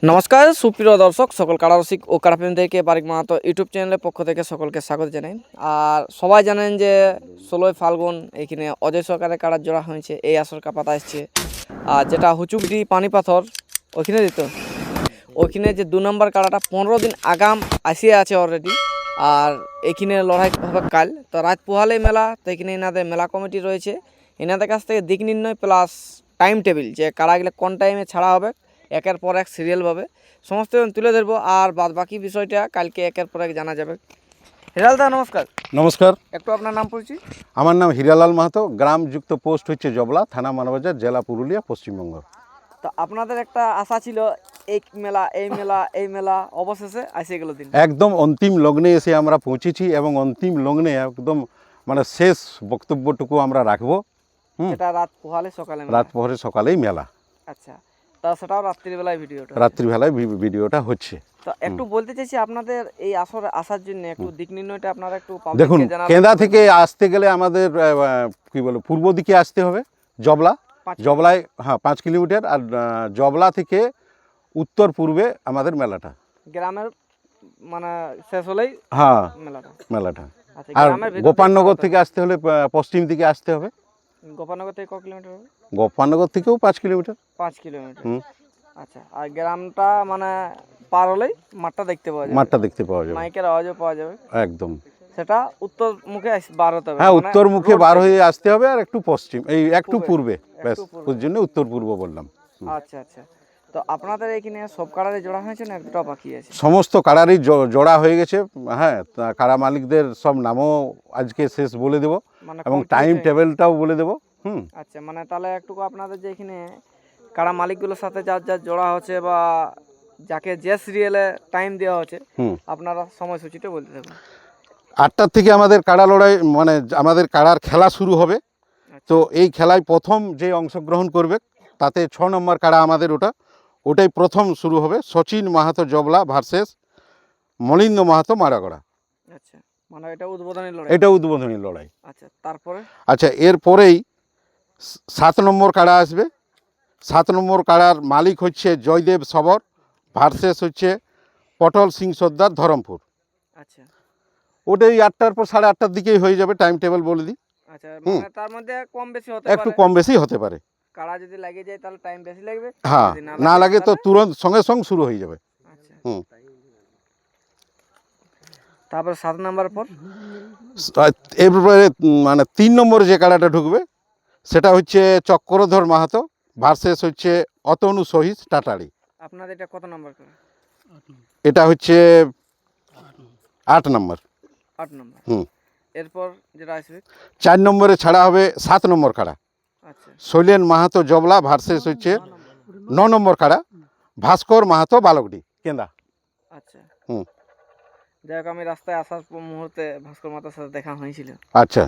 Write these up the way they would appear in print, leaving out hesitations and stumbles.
নমস্কার সুপ্রিয় দর্শক, সকল কারারসিক ও কারাপ্রেমীদেরকে বারিক মাহাতো ইউটিউব চ্যানেলের পক্ষ থেকে সকলকে স্বাগত জানাই। আর সবাই জানেন যে 16ই ফাল্গুন এইখানে অজয় সরকারের কাড়ার জোড়া হয়েছে, এই আসর কাপাতা এসছে। আর যেটা হুচুকডি পানি পাথর ওইখানে দিত, ওইখানে যে 2 নম্বর কাড়াটা 15 দিন আগাম আসিয়ে আছে অলরেডি। আর এইখানে লড়াই হবে কাল, তো রাত পোহালেই মেলা, তো এখানে এনাদের মেলা কমিটি রয়েছে, এনাদের কাছ থেকে দিক নির্ণয় প্লাস টাইম টেবিল যে কাড়াগুলো কোন টাইমে ছাড়া হবে একের পর এক সিরিয়ালভাবে সমস্ত তুলে ধরবো। আর বাদ বাকি বিষয়টা কালকে একের পর এক জানা যাবে। হিরালদা নমস্কার। নমস্কার, একটু আপনার নাম পরিচয়। আমার নাম হীরালাল মাহাতো, গ্রাম যুক্ত পোস্ট হচ্ছে জবলা, থানা মানবাজার, জেলা পুরুলিয়া, পশ্চিমবঙ্গ। তো আপনাদের একটা আশা ছিল এই মেলা এই মেলা এই মেলা, অবশেষে আসে গেল দিন। একদম অন্তিম লগ্নে এসে আমরা পৌঁছেছি এবং অন্তিম লগ্নে একদম মানে শেষ বক্তব্যটুকু আমরা রাখবো। যেটা রাত পোহালে সকালে মেলা। রাত পরে সকালেই মেলা, আচ্ছা, তা সেটাও রাত্রিবেলায় ভিডিওটা। রাত্রিবেলায় ভিডিওটা হচ্ছে। তো একটু বলতে চাইছি আপনাদের এই আসরে আসার জন্য একটু দিক নির্ণয়টা আপনারা একটু দেখুন, পাবলিককে জানাবেন। কেন্দা থেকে আসতে গেলে আমাদের কি বলে পূর্ব দিকে আসতে হবে, জবলা। জবলায় 5 কিলোমিটার, আর জবলা থেকে উত্তর পূর্বে আমাদের মেলাটা। গ্রামের মানে শেষ হলেই মেলাটা। আচ্ছা, আর গ্রামের ভিতর গোপালনগর থেকে আসতে হলে পশ্চিম দিকে আসতে হবে। গোপালনগর থেকে কত কিলোমিটার হবে? গোপালনগর থেকেও 5 কিলোমিটার। 5 কিলোমিটার। আচ্ছা, আর গ্রামটা মানে পার হলেই মাঠটা দেখতে পাওয়া যাবে। মাঠটা দেখতে পাওয়া যাবে, মাইকের আওয়াজও পাওয়া যাবে। একদম। সেটা উত্তর মুখে বার হতে হবে। হ্যাঁ, মানে উত্তর মুখে রোড বার থেকে। হয়ে আসতে হবে, আর একটু পশ্চিম, এই একটু পূর্বে, ব্যাস একটু পূর্বে। ওর জন্য উত্তর পূর্ব বললাম। আচ্ছা আচ্ছা, তো আপনাদের এখানে সব কাড়ারে জোড়া হয়েছে না একটা বাকি আছে? সমস্ত কাড়ারই জোড়া হয়ে গেছে। হ্যাঁ, কাড়া মালিকদের সব নামও আজকে শেষ বলে দেব, মানে এবং complete টাইম হয়ে- টেবিলটাও বলে দেব। আচ্ছা, মানে তাহলে একটু আপনাদের যে এখানে কাড়া মালিকগুলোর সাথে যার যার জোড়া হচ্ছে বা যাকে যে সিরিয়ালে টাইম দেওয়া হচ্ছে, আপনারা সময়সূচিটা বলতে থাকুন। 8টার থেকে আমাদের কাড়া লড়াই, মানে আমাদের কাড়ার খেলা শুরু হবে। তো এই খেলায় প্রথম যে অংশগ্রহণ করবে তাতে 6 নম্বর কাড়া আমাদের ওটাই প্রথম শুরু হবে। সচিন মাহাতো জবলা ভার্সেস মলিন্দ মাহাতো মারাগড়া। আচ্ছা, মানে এটা উদ্বোধনী লড়াই। এটা উদ্বোধনী লড়াই। আচ্ছা, তারপরে? আচ্ছা, এরপরেই 7 নম্বর কাড়া আসবে। 7 নম্বর কাড়ার মালিক হচ্ছে জয়দেব সবর ভার্সেস হচ্ছে পটল সিং সর্দার ধরমপুর। আচ্ছা ওটাই 8টার পর 8:30 দিকেই হয়ে যাবে, টাইম টেবিল বলে দিই। আচ্ছা, মানে তার মধ্যে কম বেশি হতে পারে। একটু কম বেশি হতে পারে। কাড়া যদি লাগে যায় তাহলে টাইম বেশি লাগবে। হ্যাঁ, যদি না লাগে তো তাহলে- তুরন্ত সঙ্গে সঙ্গে শুরু হয়ে যাবে। আচ্ছা, হুম। তারপর 7 নাম্বার পর? এরপরে মানে 3 নম্বরে যে কাড়াটা ঢুকবে সেটা হচ্ছে চক্রধর মাহাতো ভার্সেস হচ্ছে অতনু সহিস টাটারি। আপনাদের এটা কত নাম্বার করে? এটা হচ্ছে 8 নম্বর। 8 নাম্বার। হুম। এরপর যেটা আসবে? 4 নম্বরে ছাড়া হবে 7 নম্বর কাড়া, আচ্ছা শৈলেন মাহাতো জবলা ভার্সেস হচ্ছে 9 নম্বর কাড়া ভাস্কর মাহাতো বালকডি কেন্দা। আচ্ছা। হুম। যাই হোক, আমি রাস্তায় আসার মুহূর্তে ভাস্কর মাতার সাথে দেখা হয়েছিল, আচ্ছা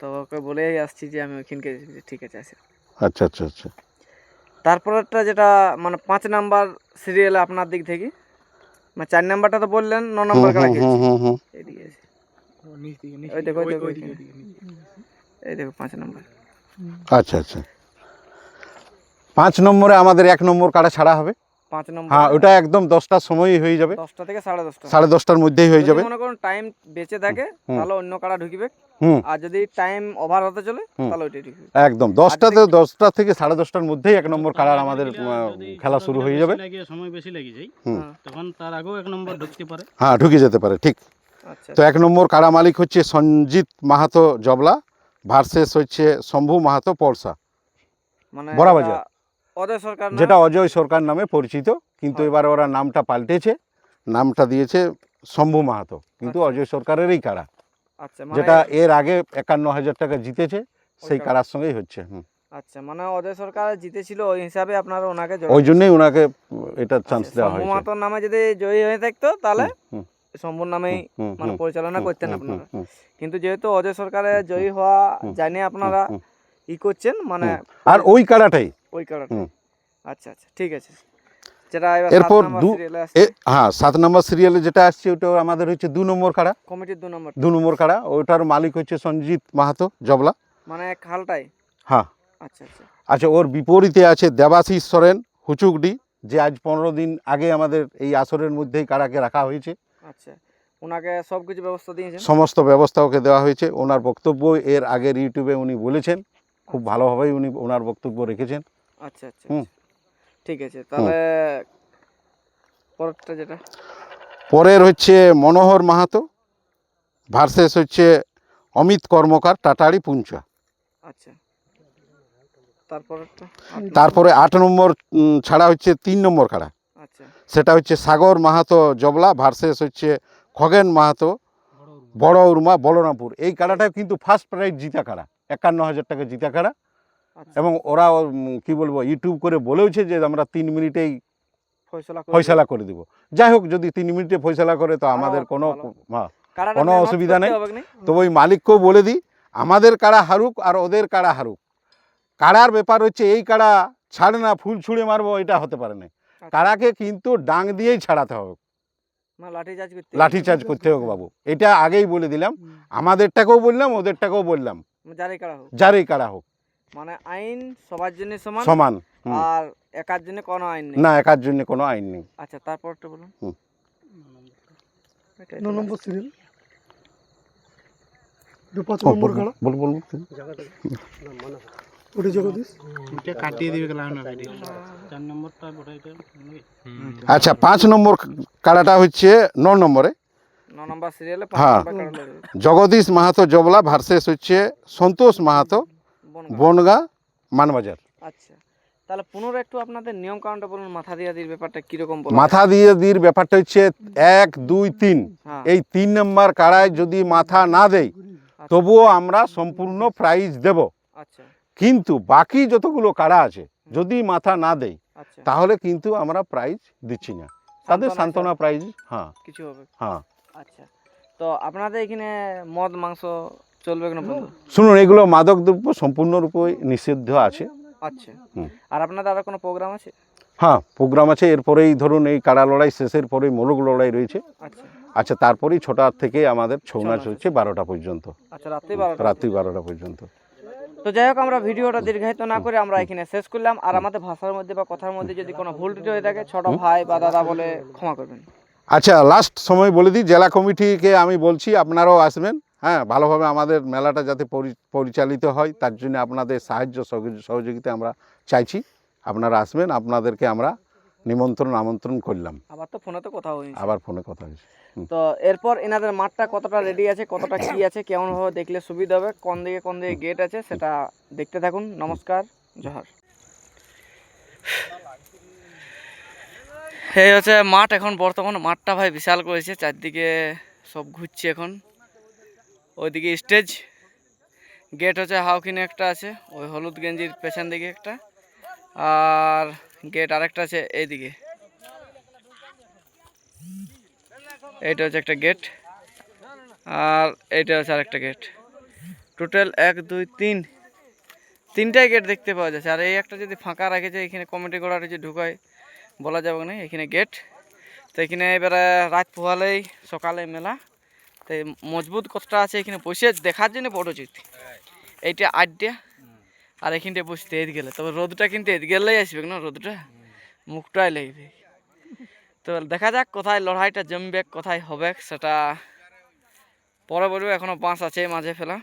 তো ওকে বলেই আসছি যে আমি ওইখানকে। ঠিক আছে, আছে। আচ্ছা আচ্ছা আচ্ছা। তারপরেরটা যেটা মানে 5 নাম্বার সিরিয়ালে আপনার দিক থেকে, মানে 4 নাম্বারটা তো বললেন, 9 নাম্বার কারা খেলছে? এদিকে আছে। ওই দেখো ওই দেখো ওইখানে। এই দেখো 5 নাম্বার। আচ্ছা আচ্ছা। 5 নম্বরে আমাদের 1 নম্বর কাড়া ছাড়া হবে। 5 নম্বর। হ্যাঁ, ওটা একদম 10টার সময়ই হয়ে যাবে, 10টা থেকে 10:30। 10:30টার মধ্যেই হয়ে যাবে। মনে করুন টাইম বেঁচে থাকে তাহলে অন্য কাড়া ঢুকবে, হুম। আর যদি টাইম ওভার হতে চলে তাহলে ওইটাই ঢুকবে। একদম 10টা থেকে 10:30টার মধ্যেই 1 নম্বর কাড়ার আমাদের খেলা শুরু হয়ে যাবে। সময় বেশি লেগে যায় তখন তার আগেও 1 নম্বর ঢুকতে পারে। হ্যাঁ, ঢুকে যেতে পারে, ঠিক। আচ্ছা, তো 1 নম্বর কাড়া মালিক হচ্ছে সঞ্জিত মাহাতো জবলা ভার্সেস হচ্ছে শম্ভু মাহাতো পরশা মানে বড়াবাজার, অজয় সরকার না? যেটা অজয় সরকার নামে পরিচিত, কিন্তু এবার ওরা নামটা পাল্টেছে, নামটা দিয়েছে শম্ভু মাহাতো, কিন্তু অজয় সরকারেরই কাড়া। আচ্ছা, মানে যেটা এর আগে 51,000 টাকা জিতেছে, সেই কাড়ার সঙ্গেই হচ্ছে। আচ্ছা, মানে অজয় সরকার জিতেছিল, ওই হিসাবে আপনারা ওনাকে ওই জন্যই ওনাকে এটা চান্স দেওয়া শম্ভু হয়েছে। মাহাতোর নামে যদি জয়ী হয়ে থাকতো তাহলে শম্ভুর নামেই মানে পরিচালনা করতেন আপনারা। কিন্তু যেহেতু অজয় সরকারের জয়ী হওয়া জানে আপনারা ই করছেন, মানে আর ওই কাড়াটাই। ওই কারণে। আচ্ছা আচ্ছা, ঠিক আছে। যেটা এরপর 7 নম্বর সিরিয়ালে যেটা আসছে ওটা আমাদের হচ্ছে 2 নম্বর কাড়া, কমিটির 2 নম্বর। 2 নম্বর কাড়া। ওটার মালিক হচ্ছে সঞ্জিত মাহাতো জবলা। মানে খালটাই। হ্যাঁ। আচ্ছা আচ্ছা। আচ্ছা, ওর বিপরীতে আছে দেবাশিস সরেন হুচুকডি যে আজ 15 দিন আগে আমাদের এই আসরের মধ্যেই কাড়াকে রাখা হয়েছে। আচ্ছা, ওনাকে সব কিছু ব্যবস্থা দিয়েছেন? সমস্ত ব্যবস্থা ওকে দেওয়া হয়েছে। ওনার বক্তব্য এর আগের ইউটিউবে উনি বলেছেন, খুব ভালোভাবেই উনি ওনার বক্তব্য রেখেছেন। আচ্ছা আচ্ছা হুম। ঠিক আছে, তাহলে পরেরটা যেটা পরের হচ্ছে মনোহর মাহাতো ভার্সেস হচ্ছে অমিত কর্মকার টাটাড়ি পুঞ্চা। আচ্ছা, তারপরেরটা তারপরে 8 নম্বর ছাড়া হচ্ছে 3 নম্বর কাড়া, আচ্ছা সেটা হচ্ছে সাগর মাহাতো জবলা ভার্সেস হচ্ছে খগেন মাহাতো বড় উর্মা বলরামপুর। এই কাড়াটা কিন্তু ফার্স্ট প্রাইজ জিতা কাড়া, 51,000 টাকা জিতা কাড়া। আচ্ছা, এবং ওরা কি বলবো ইউটিউব করে বলেওছে যে আমরা 3 মিনিটেই ফয়সালা ফয়সালা করে দিব। যাই হোক, যদি 3 মিনিটে ফয়সালা করে তো আমাদের কোনো কোনো অসুবিধা নেই। তো ওই মালিককেও বলে দিই, আমাদের কাড়া হারুক আর ওদের কাড়া হারুক, কাড়ার ব্যাপার হচ্ছে এই কাড়া ছাড় না ফুল ছুঁড়ে মারবো এটা হতে পারে না। কাড়াকে কিন্তু ডাং দিয়েই ছাড়াতে হবে, লাঠিচার্জ করতে হবে বাবু, এটা আগেই বলে দিলাম। আমাদেরটাকেও বললাম, ওদেরটাকেও বললাম, যারই কাড়া হোক, মানে আইন সবার জন্য সমান সমান। আর একার জন্য কোনো আইন নেই। না, একার জন্য কোনো আইন নেই। আচ্ছা, তারপরটা বলুন। 9 নম্বর সিরিয়াল 5 নম্বর কাড়া বল বল। ওটা জগদীশ। এটা কাটিয়ে দিবে গেলাম না ভিডিও 4 নম্বরটা বড়াইটা আচ্ছা, 5 নম্বর কাড়াটা হচ্ছে 9 নম্বরে 9 নম্বর সিরিয়ালে 5 হ্যাঁ। নম্বর কাড়া লড়বে। জগদীশ মাহাতো জবলা ভার্সেস হচ্ছে সন্তোষ মাহাতো বনগা মানবাজার। আচ্ছা, তাহলে পুনরায় একটু আপনাদের নিয়ম কানুনটা বলুন, মাথা দিয়া দির ব্যাপারটা কিরকম বলুন। মাথা দিয়ে দির ব্যাপারটা হচ্ছে 1 2 3, হ্যাঁ, এই 3 নম্বর কাড়ায় যদি মাথা না দেয় তবুও আমরা সম্পূর্ণ প্রাইজ দেব। আচ্ছা কিন্তু বাকি যতগুলো কাড়া আছে যদি মাথা না দেয় আচ্ছা, তাহলে কিন্তু আমরা প্রাইজ দিচ্ছি না, তাদের সান্ত্বনা প্রাইজ। হ্যাঁ কিছু হবে। হ্যাঁ। আচ্ছা, তো আপনাদের এখানে মদ মাংস চলবে কেন বন্ধু? শুনুন, এগুলো মাদক দ্রব্য সম্পূর্ণরূপে নিষিদ্ধ আছে। আচ্ছা, হুম। আর আপনাদের আর কোনো প্রোগ্রাম আছে? হ্যাঁ, প্রোগ্রাম আছে। এরপরেই ধরুন এই কাড়া লড়াই শেষের পরেই মোরগ লড়াই রয়েছে। আচ্ছা আচ্ছা, তারপরেই 6টা থেকে আমাদের ছৌ নাচ হচ্ছে 12টা পর্যন্ত, আচ্ছা, রাত্রি 12টা। রাত্রি 12টা পর্যন্ত। তো যাই হোক, আমরা ভিডিওটা দীর্ঘায়িত না করে আমরা এখানে শেষ করলাম। আর আমাদের ভাষার মধ্যে বা কথার মধ্যে যদি কোনো ভুল ত্রুটি হয়ে থাকে ছোট ভাই বা দাদা বলে ক্ষমা করবেন। আচ্ছা, লাস্ট সময় বলে দিই, জেলা কমিটিকে আমি বলছি আপনারাও আসবেন। হ্যাঁ, ভালোভাবে আমাদের মেলাটা যাতে পরিচালিত হয় তার জন্য আপনাদের সাহায্য সহযোগিতা আমরা চাইছি। আপনারা আসবেন, আপনাদেরকে আমরা আমন্ত্রণ করলাম। আবার তো ফোনে তো কথা হয়েছে। আবার ফোনে কথা হয়েছে। তো এরপর এনাদের মাঠটা কতটা রেডি আছে, কতটা কি আছে, কেমন ভাবে দেখলে সুবিধা হবে, কোন দিকে গেট আছে সেটা দেখতে থাকুন। নমস্কার, জোহার। এই হচ্ছে মাঠ। এখন বর্তমান মাঠটা ভাই বিশাল করেছে, চারদিকে সব ঘুরছে। এখন ওইদিকে স্টেজ, গেট হচ্ছে হাউকিনে একটা আছে, ওই হলুদ গেঞ্জির পেছন দিকে একটা, আর গেট আরেকটা আছে এইদিকে। এইটা হচ্ছে একটা গেট, আর এইটা হচ্ছে আরেকটা গেট। টোটাল 1 2 3 তিনটাই গেট দেখতে পাওয়া যাচ্ছে। আর এই একটা যদি ফাঁকা রেখেছে, এখানে কমিটি করা রয়েছে, ঢুকায় বলা যাবে না। এখানে গেট, তো এখানে এবারে রাত পোহালেই সকালে মেলা। তো মজবুত কতটা আছে এখানে বসে দেখার জন্য বড় যেতে এইটা আড্ডা, আর এখানটা বসতে এদ গেলে, তবে রোদটা কিন্তু এদ গেলেই আসবে না, রোদটা মুখটাই লাগবে। তো দেখা যাক কোথায় লড়াইটা জমবে, কোথায় হবে সেটা পরে বলবো। এখনো বাঁশ আছে মাঝে ফেলা।